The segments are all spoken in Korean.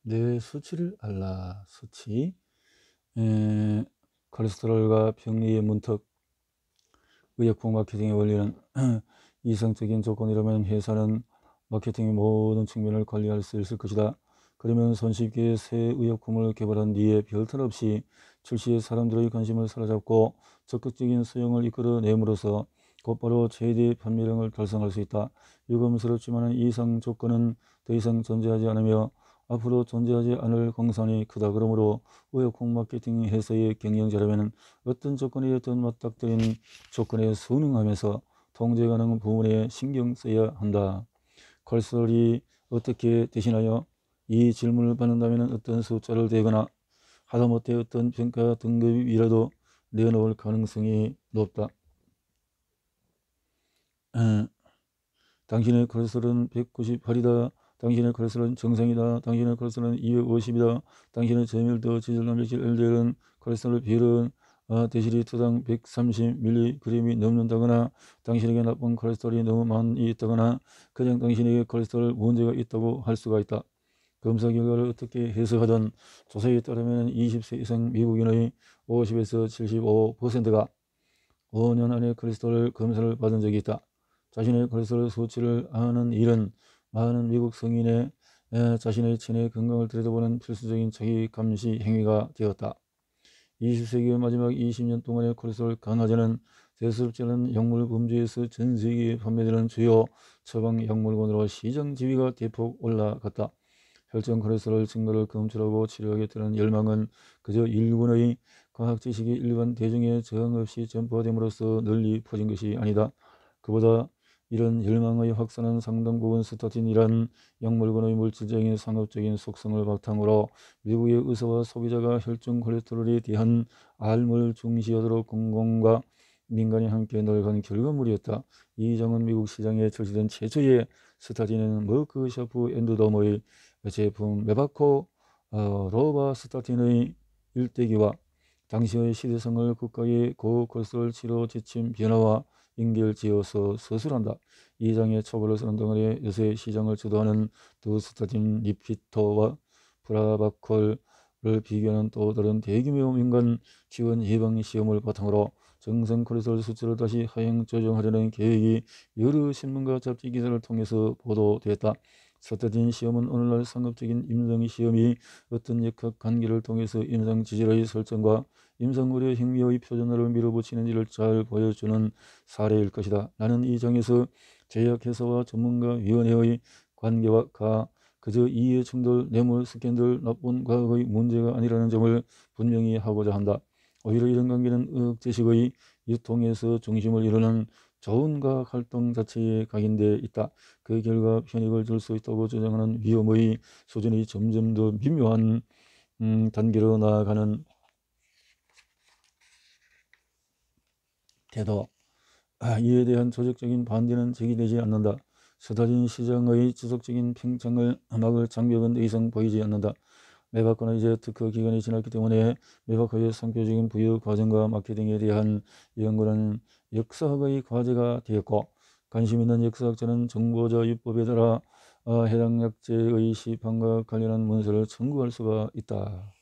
뇌 수치를 알라. 수치. 에, 콜레스테롤과 병리의 문턱. 의약품 마케팅의 원리는 이성적인 조건이라면 회사는 마케팅의 모든 측면을 관리할 수 있을 것이다. 그러면 손쉽게 새 의약품을 개발한 뒤에 별탈 없이 출시해 사람들의 관심을 사로잡고 적극적인 수용을 이끌어내므로써 곧바로 최대 판매량을 달성할 수 있다. 유감스럽지만 이상 조건은 더 이상 존재하지 않으며 앞으로 존재하지 않을 공산이 크다. 그러므로 의약품 마케팅 회사의 경영자라면 어떤 조건이었든 맞닥뜨린 조건에 순응하면서 통제 가능 부분에 신경 써야 한다. 콜레스테롤이 어떻게 되시나요? 이 질문을 받는다면 어떤 숫자를 대거나 하다못해 어떤 평가 등급이라도 내놓을 가능성이 높다. 당신의 콜레스테롤은 198이다. 당신의 콜레스테롤은 정상이다. 당신의 콜레스테롤은 250이다. 당신의 저밀도 지질 단백질 LDL은 콜레스테롤 비율은 데시리터당 130mg이 넘는다거나 당신에게 나쁜 콜레스테롤이 너무 많이 있다거나 그냥 당신에게 콜레스테롤 문제가 있다고 할 수가 있다. 검사 결과를 어떻게 해석하든 조사에 따르면 20세 이상 미국인의 50에서 75%가 5년 안에 콜레스테롤 검사를 받은 적이 있다. 자신의 콜레스테롤 수치를 아는 일은 많은 미국 성인의 자신의 체내 건강을 들여다보는 필수적인 자기 감시 행위가 되었다. 20세기의 마지막 20년 동안의 콜레스테롤 강화제는 대수롭지 않은 약물 범죄에서 전 세계에 판매되는 주요 처방 약물군으로 시장 지위가 대폭 올라갔다. 혈중 콜레스테롤 증가를 검출하고 치료하겠다는 열망은 그저 일군의 과학 지식이 일반 대중에 저항 없이 전파됨으로써 널리 퍼진 것이 아니다. 그보다 이런 열망의 확산은 상당 부분 스타틴이란 약물군의 물질적인 상업적인 속성을 바탕으로 미국의 의사와 소비자가 혈중 콜레스테롤에 대한 알을 중시하도록 공공과 민간이 함께 노력한 결과물이었다. 이 점은 미국 시장에 출시된 최초의 스타틴은 머크 샤프 앤드더머의 제품 메바코 로바스타틴의 일대기와 당시의 시대성을 국가의 고콜레스테롤 치료 지침 변화와 연결지어서 서술한다. 이 장의 처벌을 쓰는 동안에 요새 시장을 주도하는 두스타틴 리피터와 프라바콜을 비교하는 또 다른 대규모 민간 지원 예방 시험을 바탕으로 정상 콜레스테롤 수치를 다시 하향 조정하려는 계획이 여러 신문과 잡지 기사를 통해서 보도됐다. 스타틴 시험은 오늘날 상업적인 임상 시험이 어떤 역학 관계를 통해서 임상 지질의 설정과 임상 의료 행위의 표준화를 밀어붙이는지를 잘 보여주는 사례일 것이다. 나는 이 장에서 제약회사와 전문가위원회의 관계와 그저 이해 충돌, 뇌물, 스캔들, 나쁜 과학의 문제가 아니라는 점을 분명히 하고자 한다. 오히려 이런 관계는 의학지식의 유통에서 중심을 이루는 좋은 과학 활동 자체에 각인돼 있다. 그 결과 편익을 줄 수 있다고 주장하는 위험의 수준이 점점 더 미묘한 단계로 나아가는 태도. 이에 대한 조직적인 반대는 제기되지 않는다. 스타틴 시장의 지속적인 팽창을 막을 장벽은 더 이상 보이지 않는다. 메바코는 이제 특허 기간이 지났기 때문에 메바코의 상표적인 부여 과정과 마케팅에 대한 연구는 역사학의 과제가 되었고, 관심 있는 역사학자는 정보자 유법에 따라 해당 약제의 시판과 관련한 문서를 청구할 수가 있다.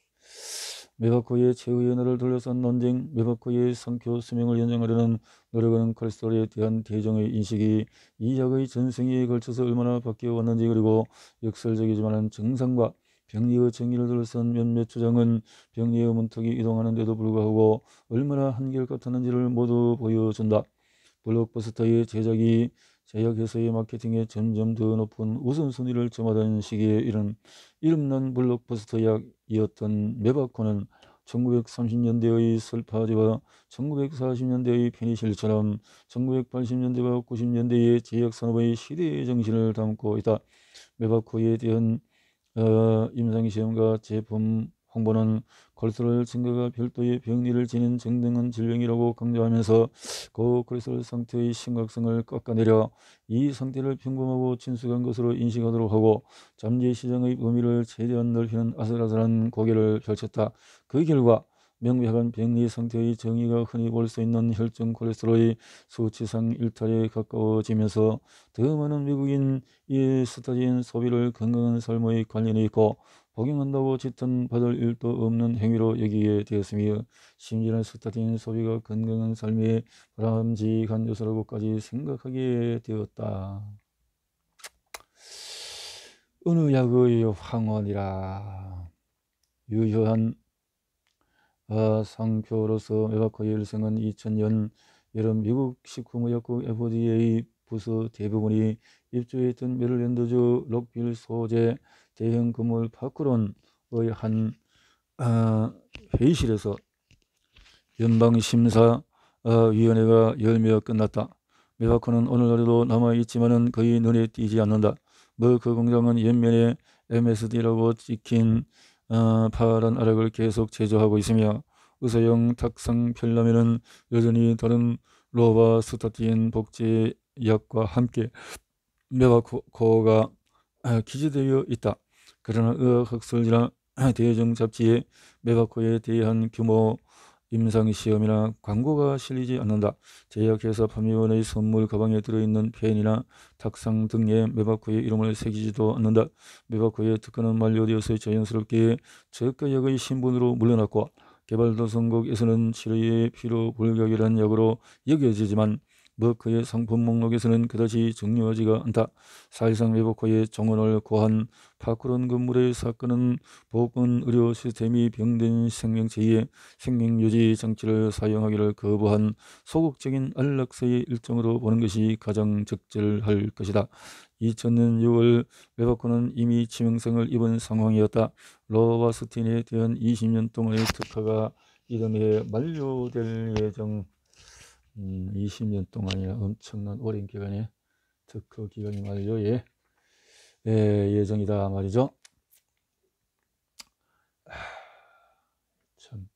메바코의 최후의 날을 둘러싼 논쟁. 메바코의 상표 수명을 연장하려는 노력은 콜레스테롤에 대한 대중의 인식이 이 약의 전생에 걸쳐서 얼마나 바뀌어 왔는지, 그리고 역설적이지만 정상과 병리의 정의를 둘러싼 몇몇 주장은 병리의 문턱이 이동하는 데도 불구하고 얼마나 한결같았는지를 모두 보여준다. 블록버스터의 제작이 제약회사의 마케팅에 점점 더 높은 우선순위를 점하던 시기에 이런 이름난 블록버스터약이었던 메바코는 1930년대의 설파제와 1940년대의 페니실린처럼 1980년대와 90년대의 제약산업의 시대의 정신을 담고 있다. 메바코에 대한 임상시험과 제품 홍보는 콜레스테롤 증가가 별도의 병리를 지닌 정등한 질병이라고 강조하면서 고콜레스테롤 상태의 심각성을 깎아내려 이 상태를 평범하고 친숙한 것으로 인식하도록 하고 잠재 시장의 범위를 최대한 넓히는 아슬아슬한 고개를 펼쳤다. 그 결과 명백한 병리 상태의 정의가 흔히 볼 수 있는 혈중 콜레스테롤의 수치상 일탈에 가까워지면서 더 많은 미국인이 스타틴 소비를 건강한 삶의 관련이 있고 복용한다고 지탄받을 일도 없는 행위로 여기게 되었으며 심지어는 스타틴 소비가 건강한 삶의 바람직한 요소라고까지 생각하게 되었다. 어느 약의 황혼이라. 유효한 상표로서 메바코의 일생은 2000년 여름 미국 식품의약국 FDA 부서 대부분이 입주했던 메릴랜드주 록빌 소재 대형 건물 파크론의 한 회의실에서 연방심사위원회가 열며 끝났다. 메바코는 오늘날에도 남아있지만은 거의 눈에 띄지 않는다. 그 공장은 옆면에 MSD라고 찍힌 파란 아락을 계속 제조하고 있으며 의사용 탁상 편라면은 여전히 다른 로바스타틴 복제약과 함께 메바코가 기재되어 있다. 그러나 의학학설이나 대중 잡지에 메바코에 대한 규모 임상시험이나 광고가 실리지 않는다. 제약회사 판매원의 선물 가방에 들어있는 펜이나 탁상 등에 메바코의 이름을 새기지도 않는다. 메바코의 특허는 만료되어서 자연스럽게 저가약의 신분으로 물러났고 개발도상국에서는 치료에 필요 불가결한 약으로 여겨지지만 머크의 상품 목록에서는 그다지 중요하지가 않다. 사실상 메바코의 정원을 고한 파크론 건물의 사건은 보건 의료 시스템이 병든 생명체의 생명유지 장치를 사용하기를 거부한 소극적인 안락사의 일종으로 보는 것이 가장 적절할 것이다. 2000년 6월 메바코는 이미 치명상을 입은 상황이었다. 로바스틴에 대한 20년 동안의 특허가 이번 해에 만료될 예정. 20년 동안이나 엄청난 오랜 기간에 특허 기간이 만료에 예정이다 말이죠. 참.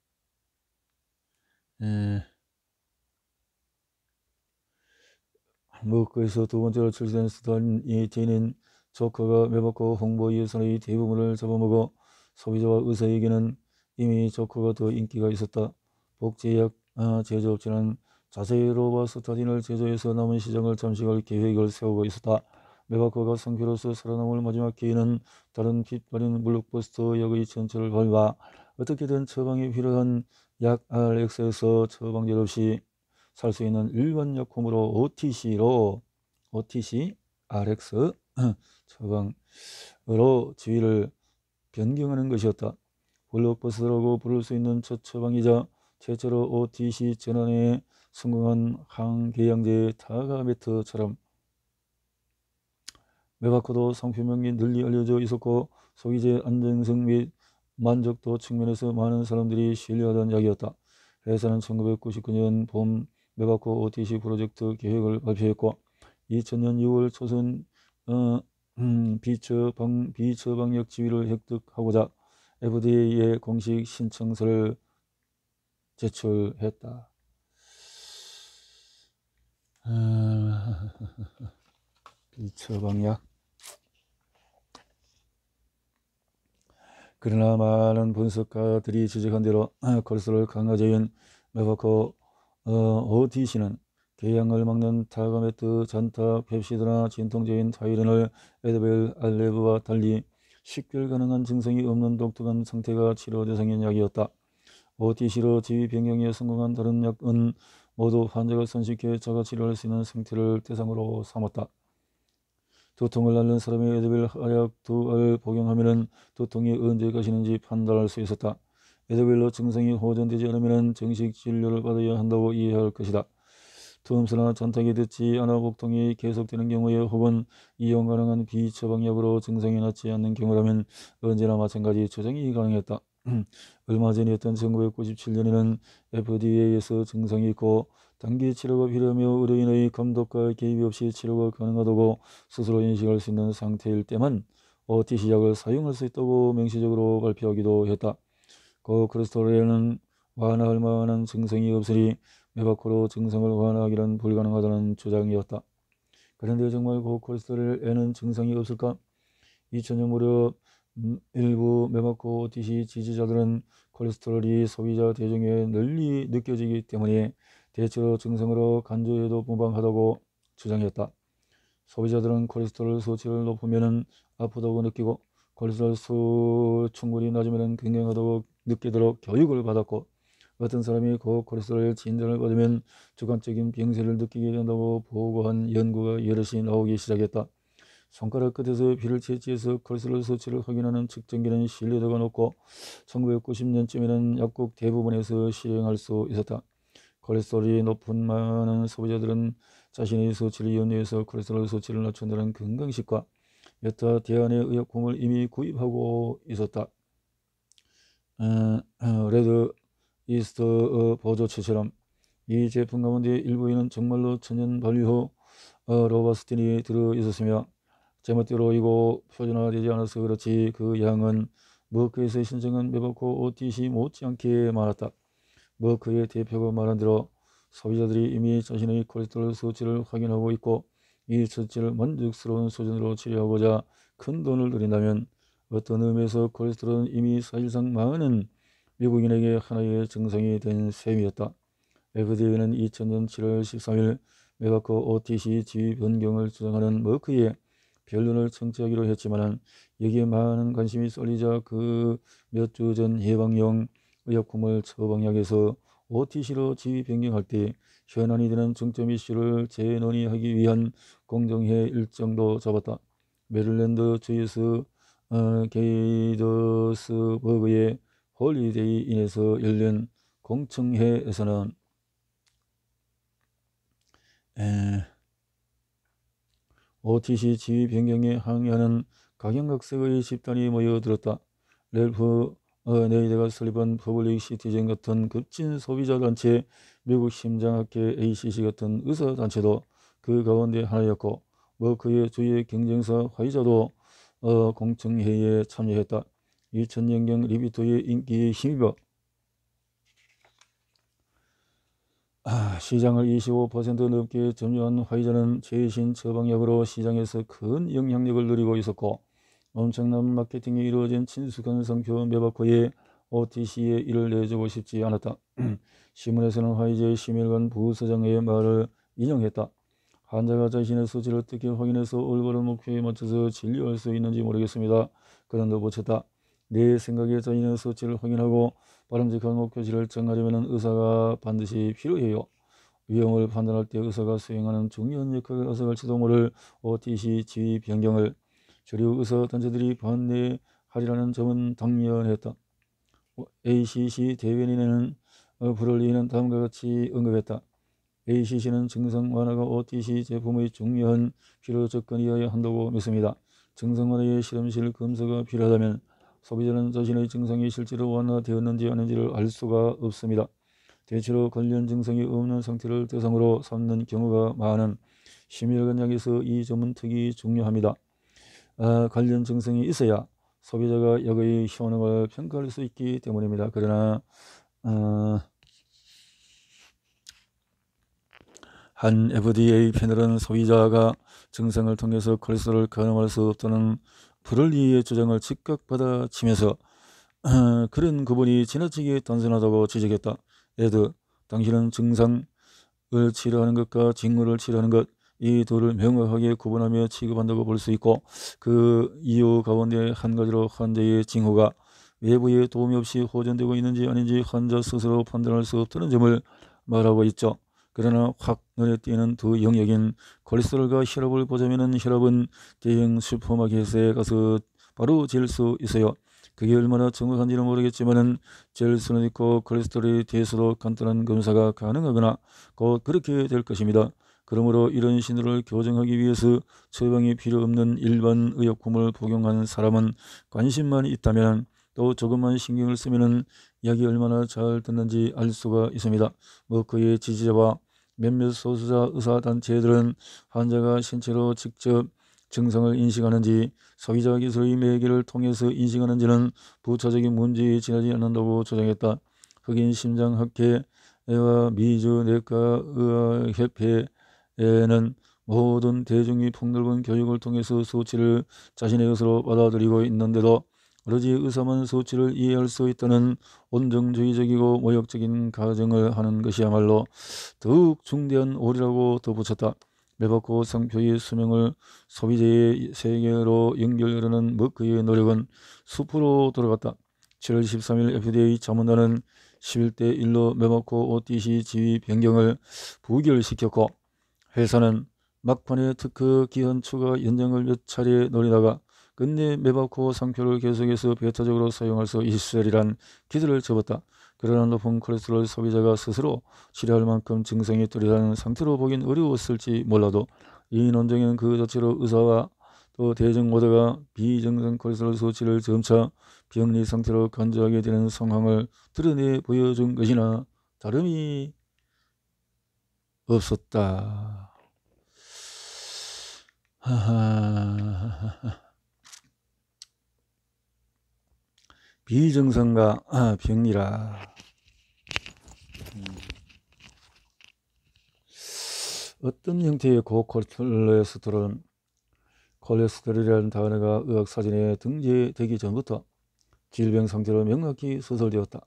머크에서 두 번째로 출시된 스탄이 제닌 조커가 메바코 홍보 예산의 대부분을 잡아먹어 소비자와 의사에게는 이미 조커가 더 인기가 있었다. 복제약 제조업체는 자세히 로바스타틴을 제조해서 남은 시장을 잠식할 계획을 세우고 있었다. 메바코가 상표로서 살아남을 마지막 기회는 다른 빛바랜 블록버스터 약의 전철을 밟아 어떻게든 처방이 필요한 약 RX에서 처방제 없이 살 수 있는 일반 약품으로 OTC로 OTC RX 처방으로 지위를 변경하는 것이었다. 블록버스터라고 부를 수 있는 첫 처방이자 최초로 OTC 전환에 성공한 항궤양제 타가메트처럼 메바코도 상표명이 널리 알려져 있었고 소비재 안정성 및 만족도 측면에서 많은 사람들이 신뢰하던 약이었다. 회사는 1999년 봄 메바코 OTC 프로젝트 계획을 발표했고 2000년 6월 초선 비처방역 지위를 획득하고자 FDA에 공식 신청서를 제출했다. 비처방약. 그러나 많은 분석가들이 지적한 대로 콜레스테롤 강화제인 메바코 OTC는 궤양을 막는 타가메트, 잔타, 펩시드나 진통제인 타이레놀, 에드벨, 알레브와 달리 식별 가능한 증상이 없는 독특한 상태가 치료 대상인 약이었다. OTC로 지위 변경에 성공한 다른 약은 모두 환자가 손쉽게 자가 치료할 수 있는 상태를 대상으로 삼았다. 두통을 앓는 사람이 에드벨 하약 2알 복용하면 두통이 언제 가시는지 판단할 수 있었다. 에드벨로 증상이 호전되지 않으면 정식 진료를 받아야 한다고 이해할 것이다. 투움스나 잔탁이 듣지 않아 복통이 계속되는 경우에 혹은 이용 가능한 비처방약으로 증상이 낫지 않는 경우라면 언제나 마찬가지 조정이 가능했다. 얼마 전이었던 1997년에는 FDA에서 증상이 있고 단기 치료가 필요하며 의료인의 감독과 개입이 없이 치료가 가능하다고 스스로 인식할 수 있는 상태일 때만 OTC 약을 사용할 수 있다고 명시적으로 발표하기도 했다. 고콜레스테롤에는 완화할 만한 증상이 없으니 메바코로 증상을 완화하기는 불가능하다는 주장이었다. 그런데 정말 고콜레스테롤에는 증상이 없을까? 2000년 무렵 일부 메바코 OTC 지지자들은 콜레스테롤이 소비자 대중에 널리 느껴지기 때문에 대체로 증상으로 간주해도 무방하다고 주장했다. 소비자들은 콜레스테롤 수치를 높으면 아프다고 느끼고 콜레스테롤 수 충분히 낮으면 건강하다고 느끼도록 교육을 받았고, 어떤 사람이 고콜레스테롤 진단을 받으면 주관적인 병세를 느끼게 된다고 보고한 연구가 여럿이 나오기 시작했다. 손가락 끝에서 피를 채취해서 콜레스테롤 수치를 확인하는 측정기는 신뢰도가 높고 1990년쯤에는 약국 대부분에서 실행할 수 있었다. 콜레스테롤이 높은 많은 소비자들은 자신의 수치를 염려해서 콜레스테롤 수치를 낮춘다는 건강식과 여타 대안의 의약품을 이미 구입하고 있었다. 레드 이스트 보조체처럼 이 제품 가운데 일부에는 정말로 천연 발효 로바스틴이 들어있었으며 제멋대로 이고 표준화되지 않아서 그렇지 그 양은 머크에서 신청한 메바코 OTC 못지않게 많았다. 머크의 대표가 말한 대로 소비자들이 이미 자신의 콜레스테롤 수치를 확인하고 있고 이 수치를 만족스러운 수준으로 치료하고자 큰 돈을 들인다면 어떤 의미에서 콜레스테롤은 이미 사실상 많은 미국인에게 하나의 증상이 된 셈이었다. FDA는 2000년 7월 13일 메바코 OTC 지위 변경을 주장하는 머크의 변론을 청취하기로 했지만 여기에 많은 관심이 쏠리자 그 몇 주 전 예방용 의약품을 처방약에서 OTC로 지위 변경할 때 현안이 되는 중점 이슈를 재논의하기 위한 공정회 일정도 잡았다. 메릴랜드 주에서 게이더스버그의 홀리데이 인에서 열린 공청회에서는 OTC 지위 변경에 항의하는 각양각색의 집단이 모여들었다. 렐프 네이데가 설립한 퍼블릭 시티즌 같은 급진 소비자 단체, 미국 심장학회 ACC 같은 의사 단체도 그 가운데 하나였고 머크의 주요 경쟁사 화이자도 공청회에 참여했다. 2000년경 리비토의 인기에 힘입어 시장을 25% 넘게 점유한 화이자는 최신 처방약으로 시장에서 큰 영향력을 누리고 있었고 엄청난 마케팅이 이루어진 친숙한 상표 메바코의 OTC에 이를 내주고 싶지 않았다. 신문에서는 화이자의 심혈관 부서장의 말을 인용했다. 환자가 자신의 수치를 어떻게 확인해서 올바른 목표에 맞춰서 진료할 수 있는지 모르겠습니다. 그는 덧붙였다. 내 생각에 자신의 수치를 확인하고 바람직한 목표치를 정하려면 의사가 반드시 필요해요. 위험을 판단할 때 의사가 수행하는 중요한 역할을 앗아갈지도 모를 OTC 지위 변경을 주류 의사 단체들이 반대하리라는 점은 당연했다. ACC 대변인은 브롤리는 다음과 같이 언급했다. ACC는 증상 완화가 OTC 제품의 중요한 필요 조건이어야 한다고 믿습니다. 증상 완화의 실험실 검사가 필요하다면 소비자는 자신의 증상이 실제로 완화되었는지 아닌지를 알 수가 없습니다. 대체로 관련 증상이 없는 상태를 대상으로 삼는 경우가 많은 심혈관 약에서 이 점은 특히 중요합니다. 관련 증상이 있어야 소비자가 약의 효능을 평가할 수 있기 때문입니다. 그러나 한 FDA 패널은 소비자가 증상을 통해서 콜레스테롤을 가늠할 수 없다는 브롤리의 주장을 즉각 받아치면서 그런 구분이 지나치게 단순하다고 지적했다. 에드, 당신은 증상을 치료하는 것과 징후를 치료하는 것, 이 둘을 명확하게 구분하며 취급한다고 볼 수 있고 그 이유 가운데 한 가지로 환자의 징후가 외부의 도움이 없이 호전되고 있는지 아닌지 환자 스스로 판단할 수 없다는 점을 말하고 있죠. 그러나 확 눈에 띄는 두 영역인 콜레스테롤과 혈압을 보자면 혈압은 대형 슈퍼마켓에 가서 바로 잴 수 있어요. 그게 얼마나 정확한지는 모르겠지만 잴 수는 있고 콜레스테롤에 대해서도 간단한 검사가 가능하거나 곧 그렇게 될 것입니다. 그러므로 이런 신호를 교정하기 위해서 처방이 필요 없는 일반 의약품을 복용한 사람은 관심만 있다면 또 조금만 신경을 쓰면 약이 얼마나 잘 듣는지 알 수가 있습니다. 그의 지지자와 몇몇 소수자 의사단체들은 환자가 신체로 직접 증상을 인식하는지 소비자 기술의 매개를 통해서 인식하는지는 부차적인 문제에 지나지 않는다고 주장했다. 흑인 심장학회와 미주 내과의학협회는 모든 대중이 폭넓은 교육을 통해서 수치를 자신의 것으로 받아들이고 있는데도 오로지 의사만 수치를 이해할 수 있다는 온정주의적이고 모욕적인 가정을 하는 것이야말로 더욱 중대한 오류라고 덧붙였다. 매받고 상표의 수명을 소비자의 세계로 연결하려는 그의 노력은 수포로 돌아갔다. 7월 13일 FDA 자문단은 11대 1로 매받고 OTC 지위 변경을 부결시켰고, 회사는 막판에 특허 기한 추가 연장을 몇 차례 노리다가 끝내 매받고 상표를 계속해서 배타적으로 사용할 수 있으리란 기대를 접었다. 그러나 높은 콜레스테롤 소비자가 스스로 치료할 만큼 증상이 뚜렷한 상태로 보긴 어려웠을지 몰라도 이 논쟁은 그 자체로 의사와 또 대중 모두가 비정상 콜레스테롤 수치를 점차 병리 상태로 간주하게 되는 상황을 드러내 보여준 것이나 다름이 없었다. 비정상과 병리라. 어떤 형태의 고콜레스테롤은 콜레스테롤이라는 단어가 의학사전에 등재되기 전부터 질병 상태로 명확히 서술되었다.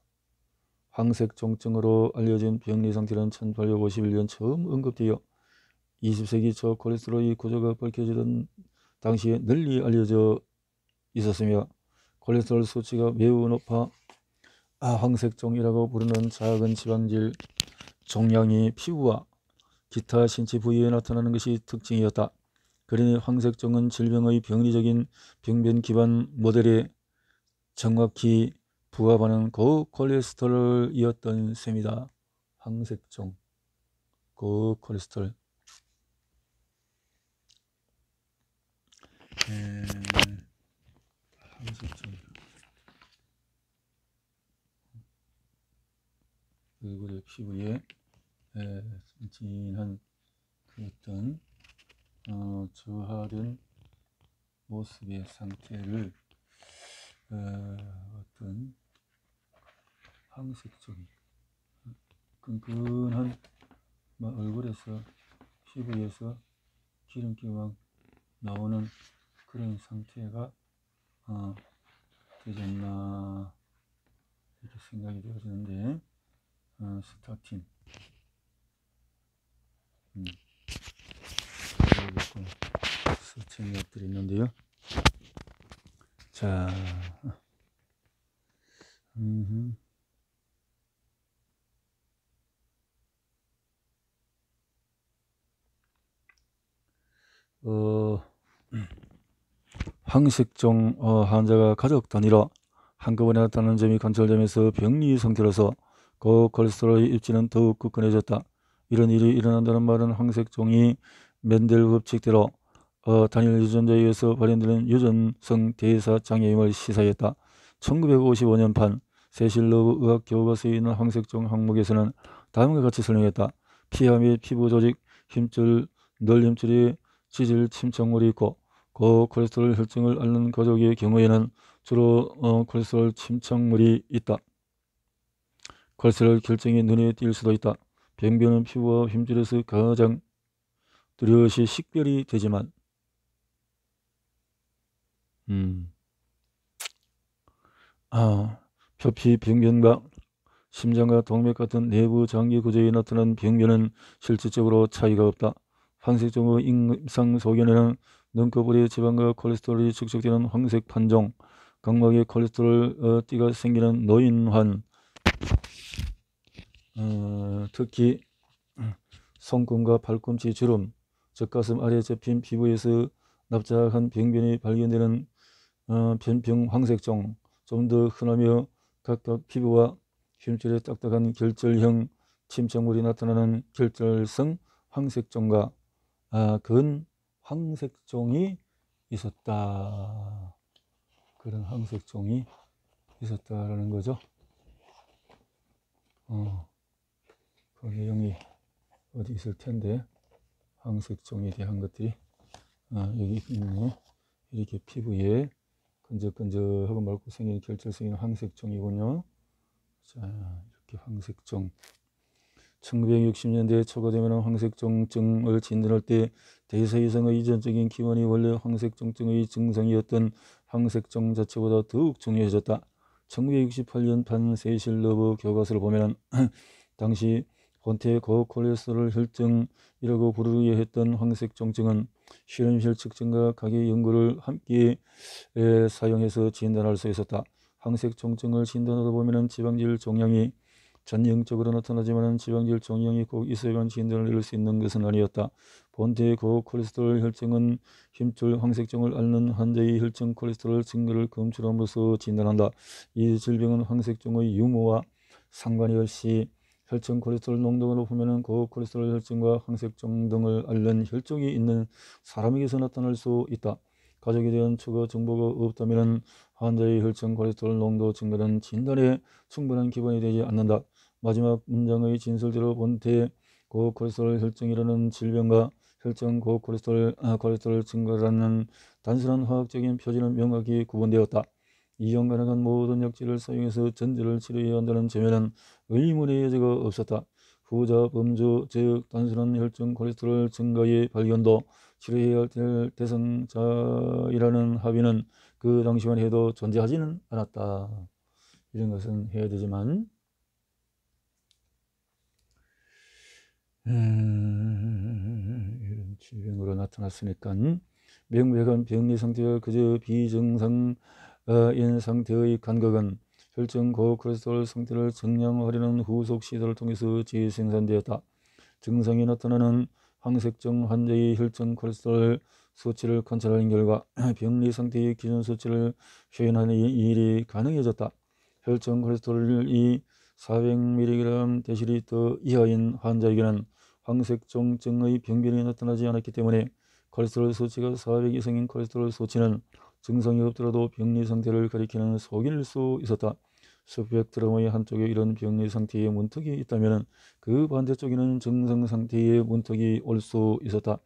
황색종증으로 알려진 병리 상태는 1851년 처음 언급되어 20세기 초 콜레스테롤의 구조가 밝혀지던 당시에 널리 알려져 있었으며, 콜레스테롤 수치가 매우 높아 황색종이라고 부르는 작은 지방질 종양이 피부와 기타 신체 부위에 나타나는 것이 특징이었다. 그러니 황색종은 질병의 병리적인 병변 기반 모델에 정확히 부합하는 고콜레스테롤이었던 셈이다. 황색종, 고콜레스테롤. 황색종. 얼굴의 피부에 진한 어떤 저하된 모습의 상태를 어떤 황색종, 끈끈한 얼굴에서 피부에서 기름기가 나오는 그런 상태가 되지 않나 이렇게 생각이 되어지는데, 스타틴 서칭 것들이 있는데요. 자, 황색종 환자가 가족 단위로 한꺼번에 나타나는 점이 관찰되면서 병리 상태로서 고콜레스테롤의 입지는 더욱 굳건해졌다. 이런 일이 일어난다는 말은 황색종이 멘델 법칙대로 단일 유전자에 의해서 발현되는 유전성 대사 장애임을 시사했다. 1955년판 세실러브 의학 교과서에 있는 황색종 항목에서는 다음과 같이 설명했다. 피하 및 피부 조직, 힘줄, 널 힘줄에 지질 침착물이 있고, 고콜레스테롤 혈증을 앓는 가족의 경우에는 주로 콜레스테롤 침착물이 있다. 콜레스테롤 결정이 눈에 띌 수도 있다. 병변은 피부와 힘줄에서 가장 뚜렷이 식별이 되지만 표피 병변과 심장과 동맥 같은 내부 장기 구조에 나타난 병변은 실질적으로 차이가 없다. 황색종의 임상 소견에는 눈꺼풀의 지방과 콜레스테롤이 축적되는 황색 판종, 각막에 콜레스테롤 띠가 생기는 노인환, 특히 손금과 팔꿈치 주름, 젖가슴 아래 접힌 피부에서 납작한 병변이 발견되는 변병 황색종, 좀 더 흔하며 각각 피부와 힘줄에 딱딱한 결절형 침착물이 나타나는 결절성 황색종과 근 황색종이 있었다. 그런 황색종이 있었다라는 거죠. 그 내용이 어디 있을 텐데, 황색종에 대한 것들이 여기 있네. 이렇게 피부에 끈적끈적하고 맑고 생긴 결절성인 황색종이군요. 자, 이렇게 황색종. 1960년대 초가 되면 황색종증을 진단할 때 대사 이상의 유전적인 기원이 원래 황색종증의 증상이었던 황색종 자체보다 더욱 중요해졌다. 1968년 판 세실러브 교과서를 보면 당시 본태 고콜레스테롤 혈증이라고 부르려 했던 황색종증은 실험실 측정과 가계 연구를 함께 사용해서 진단할 수 있었다. 황색종증을 진단하다 보면 지방질 종양이 전형적으로 나타나지만 지방질 종양이 꼭 있어야만 진단을 내릴 수 있는 것은 아니었다. 본태 고콜레스테롤 혈증은 힘줄 황색종을 앓는 환자의 혈중 콜레스테롤 증가를 검출함으로써 진단한다. 이 질병은 황색종의 유무와 상관이 없이 혈중 콜레스테롤 농도가 높으면 고콜레스테롤 혈증과 황색종 등을 앓는 혈종이 있는 사람에게서 나타날 수 있다. 가족에 대한 추가 정보가 없다면 환자의 혈중 콜레스테롤 농도 증가는 진단에 충분한 기반이 되지 않는다. 마지막 문장의 진술대로 본태 고콜레스테롤 혈증이라는 질병과 혈중 콜레스테롤 증가라는 단순한 화학적인 표준은 명확히 구분되었다. 이용 가능한 모든 약제를 사용해서 전제를 치료해야 한다는 점에는 의문의 여지가 없었다. 후자 범주 즉 단순한 혈중 콜레스테롤 증가의 발견도 치료해야 될 대상자이라는 합의는 그 당시만 해도 존재하지는 않았다. 이런 것은 해야 되지만 이런 질병으로 나타났으니까 명백한 병리 상태가 그저 비정상인 상태의 간극은 혈중 고콜레스테롤 상태를 정량하려는 후속 시도를 통해서 재생산되었다. 증상이 나타나는 황색종 환자의 혈중 콜레스테롤 수치를 관찰하는 결과 병리 상태의 기준 수치를 표현하는 일이 가능해졌다. 혈중 콜레스테롤이 400mg 데시리터 이하인 환자에게는 황색종증의 병변이 나타나지 않았기 때문에 콜레스테롤 수치가 400 이상인 콜레스테롤 수치는 증상이 없더라도 병리 상태를 가리키는 속일 수 있었다. 스펙트럼의 한쪽에 이런 병리 상태의 문턱이 있다면 그 반대쪽에는 정상 상태의 문턱이 올 수 있었다.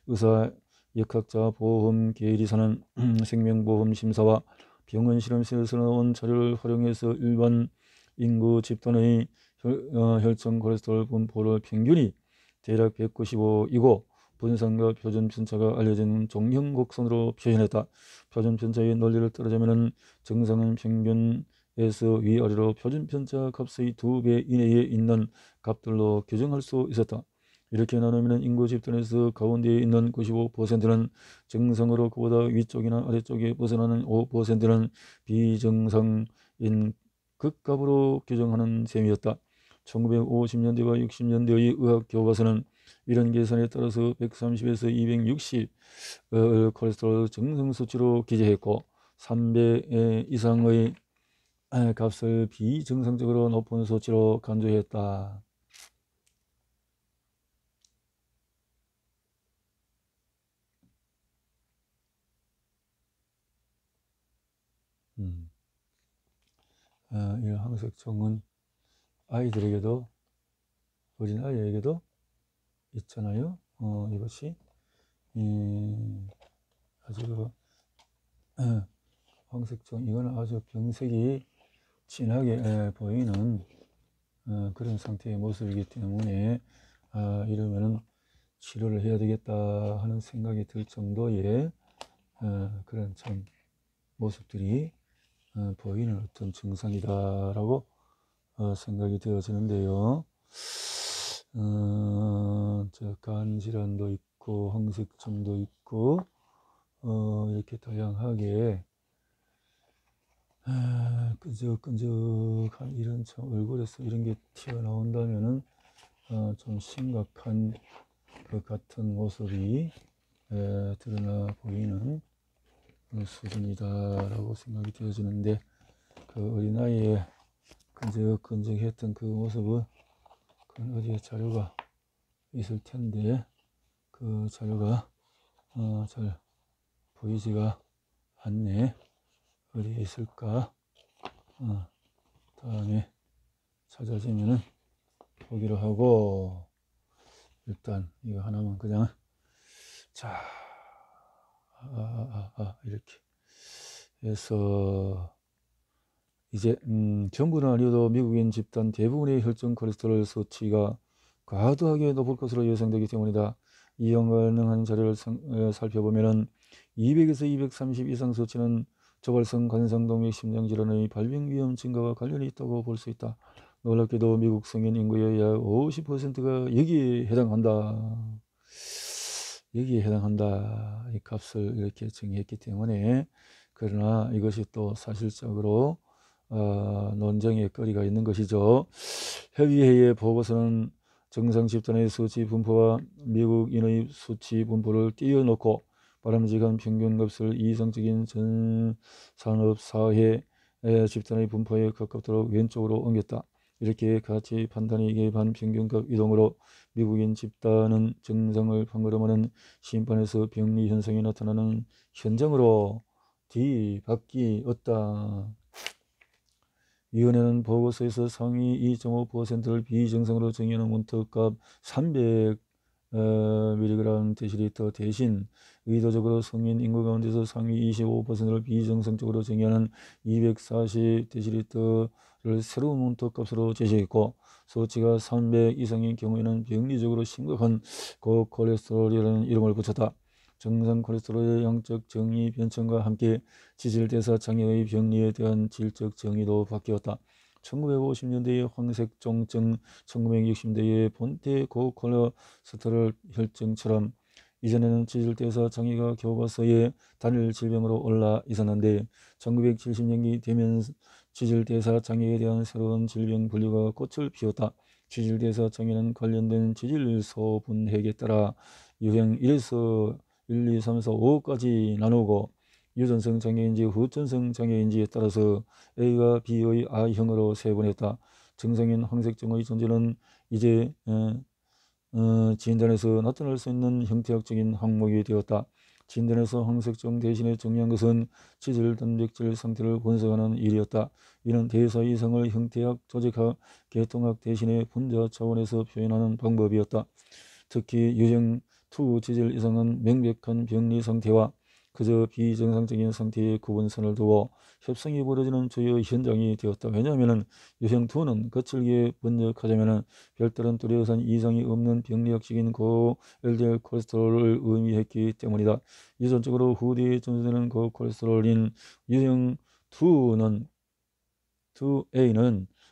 의사, 역학자, 보험 계리사는 생명보험심사와 병원 실험실에서 나온 자료를 활용해서 일반 인구 집단의 혈중 콜레스테롤 분포를 평균이 대략 195이고 분산과 표준 편차가 알려진 종형 곡선으로 표현했다. 표준 편차의 논리를 따르자면 정상은 평균에서 위아래로 표준 편차 값의 2배 이내에 있는 값들로 규정할 수 있었다. 이렇게 나누면 인구 집단에서 가운데에 있는 95%는 정상으로 그보다 위쪽이나 아래쪽에 벗어나는 5%는 비정상인 극값으로 규정하는 셈이었다. 1950년대와 60년대의 의학 교과서는 이런 계산에 따라서 130에서 260 콜레스테롤 정상 수치로 기재했고 300 이상의 값을 비정상적으로 높은 수치로 간주했다. 이런 황색종은 아이들에게도 어린아이에게도 있잖아요. 이것이 아주 황색종 이거는 아주 병색이 진하게 보이는 그런 상태의 모습이기 때문에 이러면은 치료를 해야 되겠다 하는 생각이 들 정도의 그런 참 모습들이 보이는 어떤 증상이다라고 생각이 되어지는데요. 저 간질환도 있고 황색종도 있고 이렇게 다양하게 끈적끈적한 이런 참 얼굴에서 이런 게 튀어나온다면은 좀 심각한 것 같은 모습이 드러나 보이는 수준이다라고 생각이 되어지는데 그 어린아이의 끈적끈적했던 그 모습은 그 어디에 자료가 있을 텐데 그 자료가 잘 보이지가 않네. 어디에 있을까? 다음에 찾아지면은 보기로 하고 일단 이거 하나만 그냥 자 이렇게 해서 이제 전부는 아니어도 미국인 집단 대부분의 혈중 콜레스테롤 수치가 과도하게 높을 것으로 예상되기 때문이다. 이용 가능한 자료를 살펴보면은 200에서 230 이상 수치는 저발성 관상동맥 심장질환의 발병 위험 증가와 관련이 있다고 볼 수 있다. 놀랍게도 미국 성인 인구의 약 50%가 여기에 해당한다. 여기에 해당한다. 이 값을 이렇게 정의했기 때문에, 그러나 이것이 또 사실적으로 논쟁의 거리가 있는 것이죠. 협의회의 보고서는 정상 집단의 수치 분포와 미국 인의 수치 분포를 띄워놓고 바람직한 평균값을 이상적인 전 산업 사회 집단의 분포에 가깝도록 왼쪽으로 옮겼다. 이렇게 가치 판단이 개입한 평균값 이동으로 미국인 집단은 정상을 판가름하는 심판에서 병리 현상이 나타나는 현장으로 뒤바뀌었다. 위원회는 보고서에서 상위 2.5%를 비정상으로 정의하는 문턱값 300mg 데시리터 대신 의도적으로 성인 인구 가운데서 상위 25%를 비정상적으로 정의하는 240 데시리터를 새로운 문턱값으로 제시했고, 수치가 300 이상인 경우에는 병리적으로 심각한 고콜레스테롤이라는 이름을 붙였다. 정상 콜레스테롤의 양적 정의 변천과 함께 지질대사 장애의 병리에 대한 질적 정의도 바뀌었다. 1950년대의 황색종증, 1960년대의 본태 고콜레스테롤 혈증처럼 이전에는 지질대사 장애가 교과서의 단일 질병으로 올라 있었는데 1970년이 되면 지질대사 장애에 대한 새로운 질병 분류가 꽃을 피웠다. 지질대사 장애는 관련된 지질소 분핵에 따라 유형 1에서 1, 2, 3, 4, 5까지 나누고 유전성 장애인지 후천성 장애인지에 따라서 A가 B의 I형으로 세분했다. 정상인 황색증의 존재는 이제 진단에서 나타날 수 있는 형태학적인 항목이 되었다. 진단에서 황색증 대신에 중요한 것은 지질 단백질 상태를 분석하는 일이었다. 이는 대사 이상을 형태학, 조직학, 계통학 대신에 분자 차원에서 표현하는 방법이었다. 특히 유형 2 지질 이상은 명백한 병리 상태와 그저 비정상적인 상태의 구분선을 두고 협상이 벌어지는 주요 현장이 되었다. 왜냐하면 유형 2는 거칠게 번역하자면 별다른 뚜렷한 이상이 없는 병리학적인 고 LDL 콜레스테롤을 의미했기 때문이다. 유전적으로 후대에 전수되는 고콜레스테롤인 유형 2A는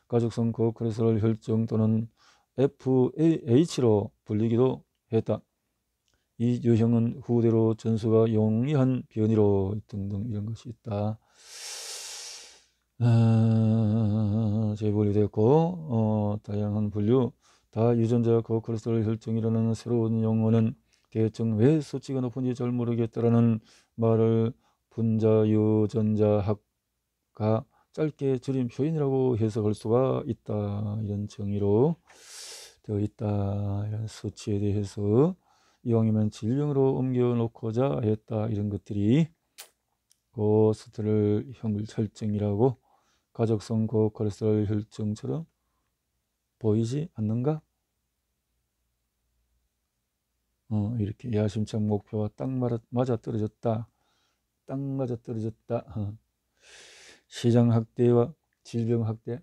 가족성 고콜레스테롤 혈증 또는 FAH로 불리기도 했다. 이 유형은 후대로 전수가 용이한 변이로 등등 이런 것이 있다. 재분리 되었고 다양한 분류, 다유전자 고콜레스테롤 혈증이라는 새로운 용어는 대충 왜 수치가 높은지 잘 모르겠다라는 말을 분자유전자학가 짧게 줄인 표현이라고 해석할 수가 있다. 이런 정의로 되어 있다. 이런 수치에 대해서 이왕이면 질병으로 옮겨놓고자 했다. 이런 것들이 고스테롤 혈증이라고 가족성 고콜레스테롤 혈증처럼 보이지 않는가? 이렇게 야심찬 목표와 딱 맞아 떨어졌다. 딱 맞아 떨어졌다. 시장 학대와 질병 학대.